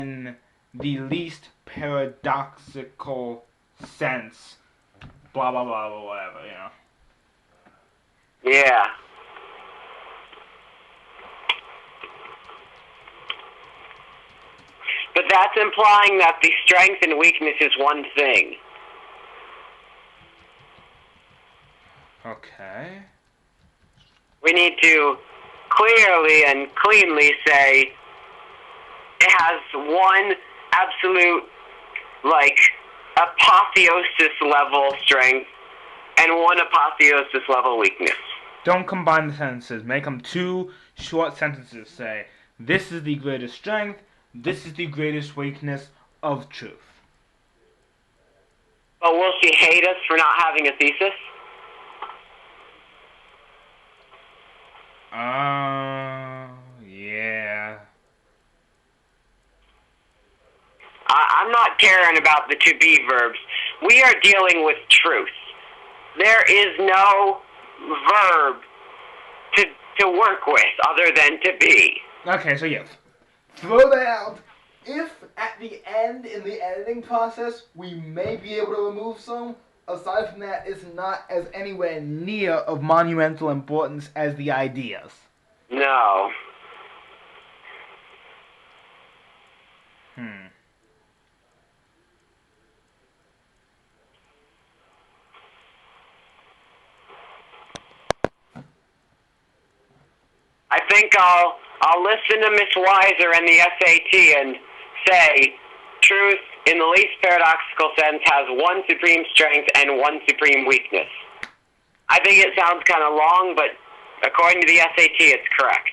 in the least paradoxical sense. Blah blah blah blah whatever, you know. Yeah. But that's implying that the strength and weakness is one thing. Okay. We need to clearly and cleanly say it has one absolute, like, apotheosis level strength and one apotheosis level weakness. Don't combine the sentences. Make them two short sentences. Say, this is the greatest strength, this is the greatest weakness of truth. But will she hate us for not having a thesis? Yeah. I'm not caring about the to be verbs. We are dealing with truth. There is no verb to work with other than to be. Okay, so yeah. Throw that out. If at the end, in the editing process, we may be able to remove some, aside from that, it's not as anywhere near of monumental importance as the ideas. No. I think I'll listen to Miss Weiser and the SAT and say truth in the least paradoxical sense has one supreme strength and one supreme weakness. I think it sounds kind of long, but according to the SAT, it's correct.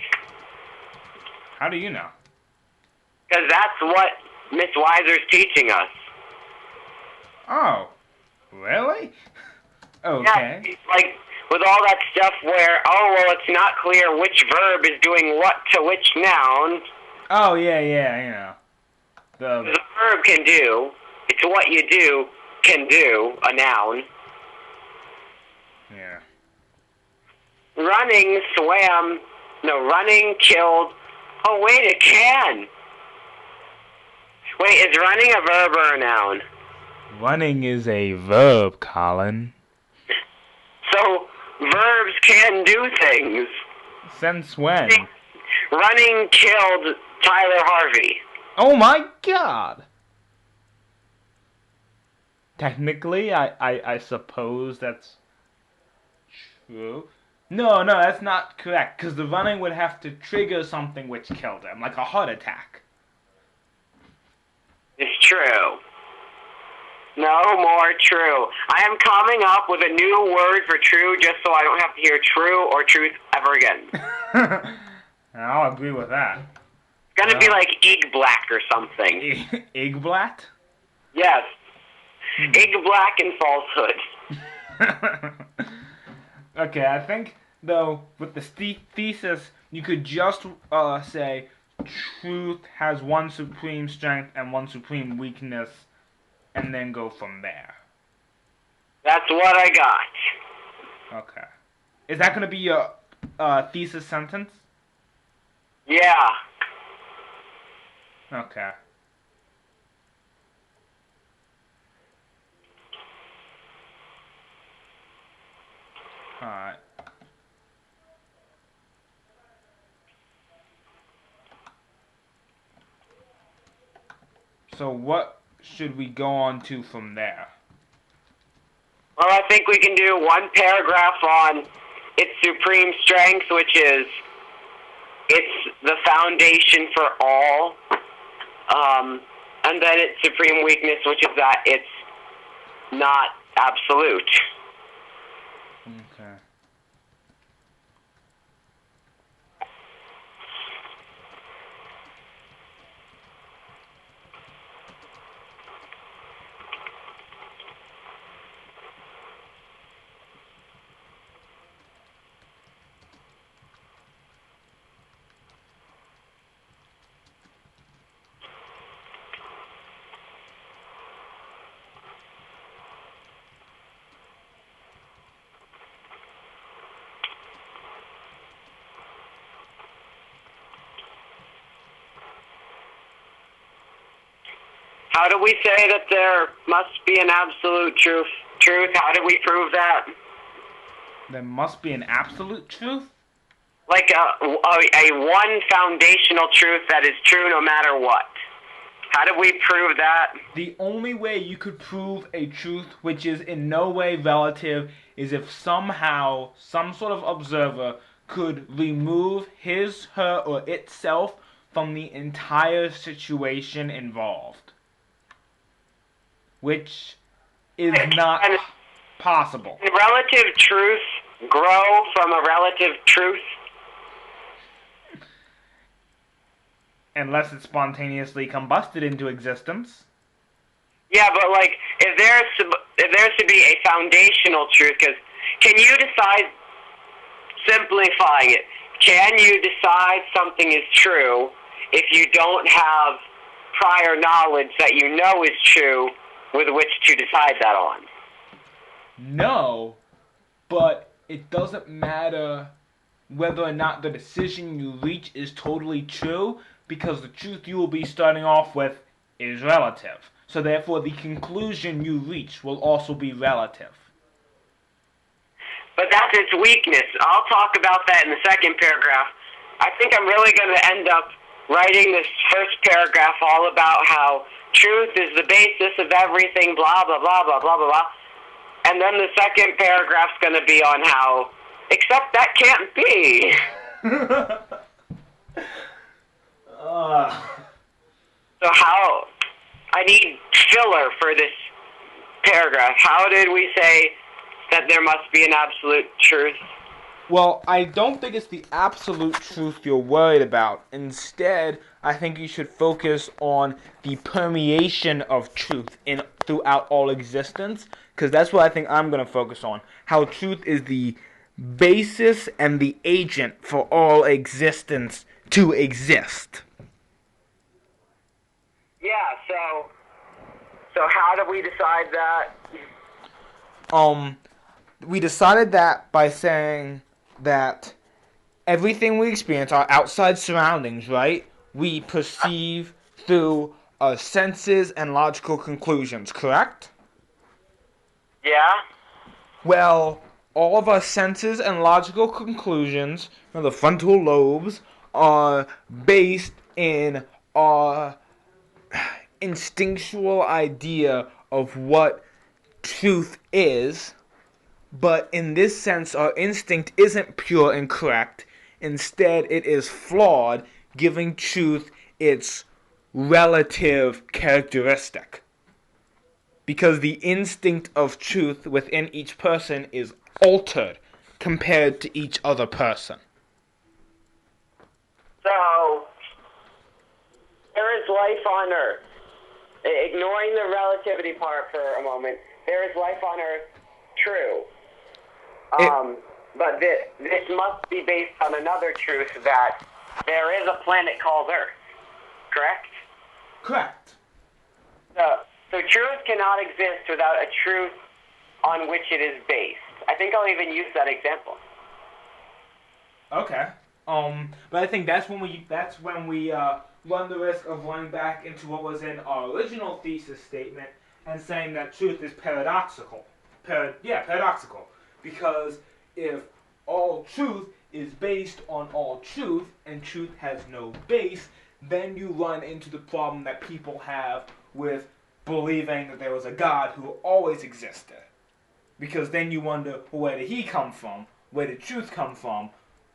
How do you know? Because that's what Miss Weiser's teaching us. Oh, really? Okay. Yeah, like with all that stuff where, oh, well, it's not clear which verb is doing what to which noun. Oh, yeah, you know. The verb can do. It's what you do can do, a noun. Yeah. Running, swam, no, running, killed. Oh, wait, it can. Wait, is running a verb or a noun? Running is a verb, Colin. So, verbs can do things. Since when? Running killed Tyler Harvey. Oh my god! Technically, I suppose that's true. No, that's not correct, because the running would have to trigger something which killed him, like a heart attack. It's true. No more true. I am coming up with a new word for true just so I don't have to hear true or truth ever again. I'll agree with that. It's gonna be like egg black or something. Egg black? Yes. Egg black and falsehood. Okay, I think, though, with the thesis, you could just say truth has one supreme strength and one supreme weakness, and then go from there. That's what I got. Okay. Is that going to be your thesis sentence? Yeah. Okay. Alright. So what should we go on to from there? Well, I think we can do one paragraph on its supreme strength, which is it's the foundation for all. And then its supreme weakness, which is that it's not absolute. Okay. How do we say that there must be an absolute truth? How do we prove that? There must be an absolute truth? Like a one foundational truth that is true no matter what. How do we prove that? The only way you could prove a truth which is in no way relative is if somehow some sort of observer could remove his, her, or itself from the entire situation involved. Which is not possible. Can relative truth grow from a relative truth? Unless it spontaneously combusted into existence. Yeah, but like, if there's to be a foundational truth, because can you decide, simplifying it, can you decide something is true if you don't have prior knowledge that you know is true with which to decide that on? No, but it doesn't matter whether or not the decision you reach is totally true, because the truth you will be starting off with is relative. So therefore the conclusion you reach will also be relative. But that's its weakness. I'll talk about that in the second paragraph. I think I'm really going to end up writing this first paragraph all about how truth is the basis of everything, blah, blah, blah, blah, blah, blah, blah. And then the second paragraph's going to be on how, except that can't be. So how, I need filler for this paragraph. How did we say that there must be an absolute truth? Well, I don't think it's the absolute truth you're worried about. Instead, I think you should focus on the permeation of truth throughout all existence, because that's what I think I'm going to focus on. How truth is the basis and the agent for all existence to exist. Yeah, so how do we decide that? We decided that by saying that everything we experience, our outside surroundings, right, we perceive through our senses and logical conclusions, correct? Yeah? Well, all of our senses and logical conclusions, the frontal lobes, are based in our instinctual idea of what truth is. But in this sense, our instinct isn't pure and correct. Instead, it is flawed, giving truth its relative characteristic. Because the instinct of truth within each person is altered compared to each other person. So, there is life on Earth. Ignoring the relativity part for a moment, there is life on Earth, true. But this must be based on another truth, that there is a planet called Earth, correct? Correct. So truth cannot exist without a truth on which it is based. I think I'll even use that example. Okay. But I think that's when we run the risk of running back into what was in our original thesis statement and saying that truth is paradoxical. Paradoxical. Because if all truth is based on all truth, and truth has no base, then you run into the problem that people have with believing that there was a God who always existed. Because then you wonder, well, where did he come from? Where did truth come from?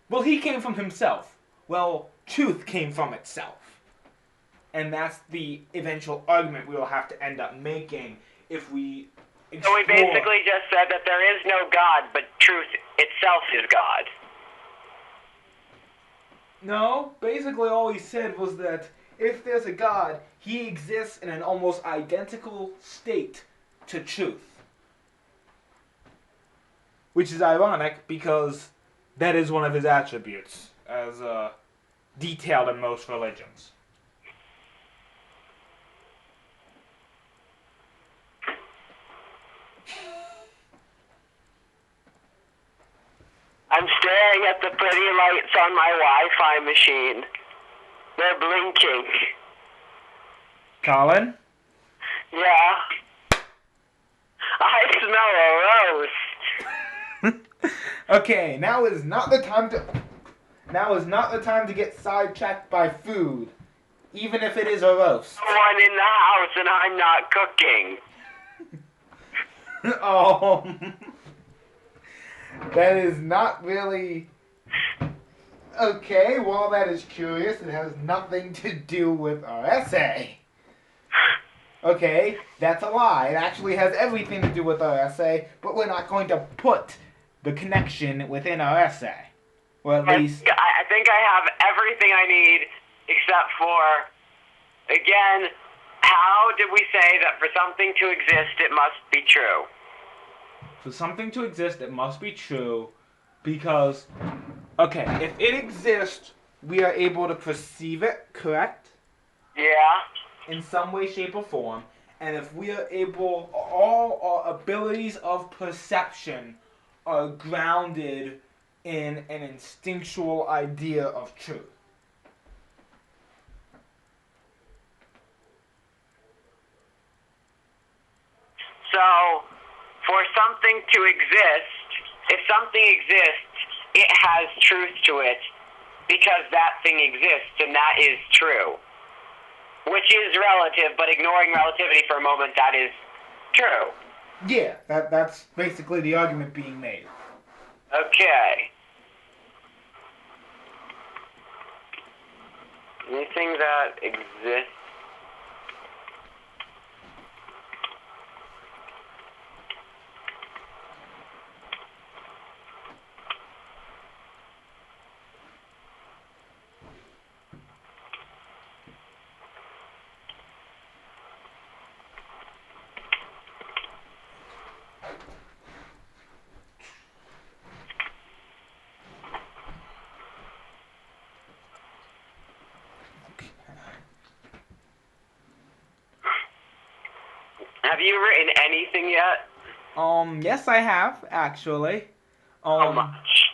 Well, he came from himself. Well, truth came from itself. And that's the eventual argument we will have to end up making if we explore. So we basically just said that there is no God, but truth itself is God. No, basically all he said was that if there's a God, he exists in an almost identical state to truth. Which is ironic because that is one of his attributes, as detailed in most religions. I'm staring at the pretty lights on my Wi-Fi machine. They're blinking. Colin? Yeah. I smell a roast. Okay, now is not the time to get sidetracked by food, even if it is a roast. Someone in the house and I'm not cooking. Oh, that is not really okay. While that is curious, it has nothing to do with our essay. Okay, that's a lie. It actually has everything to do with our essay, but we're not going to put the connection within our essay. Or at least... I think I have everything I need except for, again, how did we say that for something to exist, it must be true? For something to exist, it must be true because, okay, if it exists, we are able to perceive it, correct? Yeah. In some way, shape, or form. And if we are able, all our abilities of perception are grounded in an instinctual idea of truth. So, for something to exist, if something exists, it has truth to it because that thing exists and that is true. Which is relative, but ignoring relativity for a moment, that is true. Yeah, that's basically the argument being made. Okay. Anything that exists. Have you written anything yet? Yes, I have, actually. How much?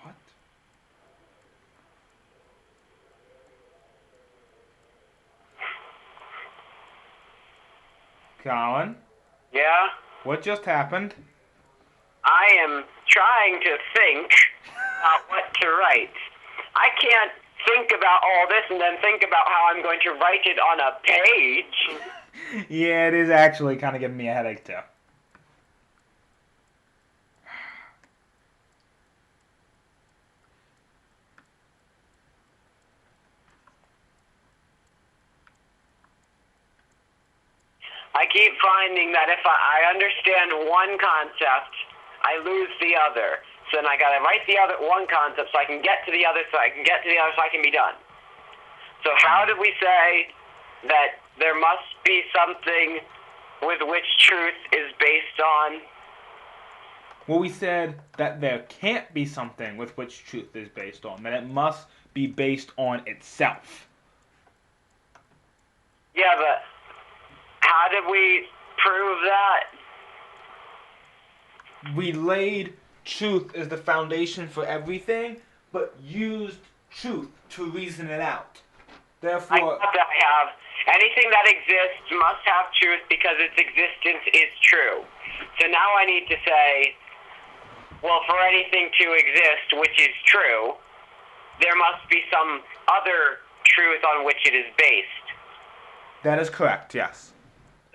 What? Colin? Yeah? What just happened? I am trying to think about what to write. I can't think about all this and then think about how I'm going to write it on a page. Yeah, it is actually kind of giving me a headache, too. I keep finding that if I understand one concept, I lose the other. So then I gotta write the other one concept so I can get to the other, so I can get to the other, so I can be done. So how did we say that there must be something with which truth is based on? Well, we said that there can't be something with which truth is based on, that it must be based on itself. Yeah, but how did we prove that? We laid truth as the foundation for everything, but used truth to reason it out. Therefore, I got that I have. Anything that exists must have truth because its existence is true. So now I need to say, well, for anything to exist which is true, there must be some other truth on which it is based. that is correct, yes.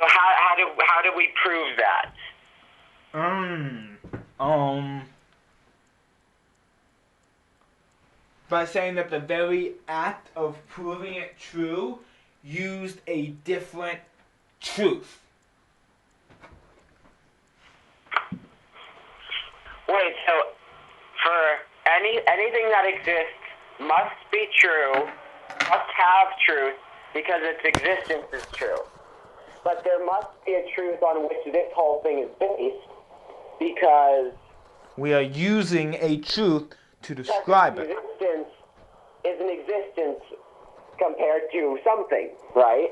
So how do we prove that? By saying that the very act of proving it true used a different truth. Wait, so for anything that exists must be true, must have truth because its existence is true. But there must be a truth on which this whole thing is based because We are using a truth to describe it. existence is an existence compared to something, right?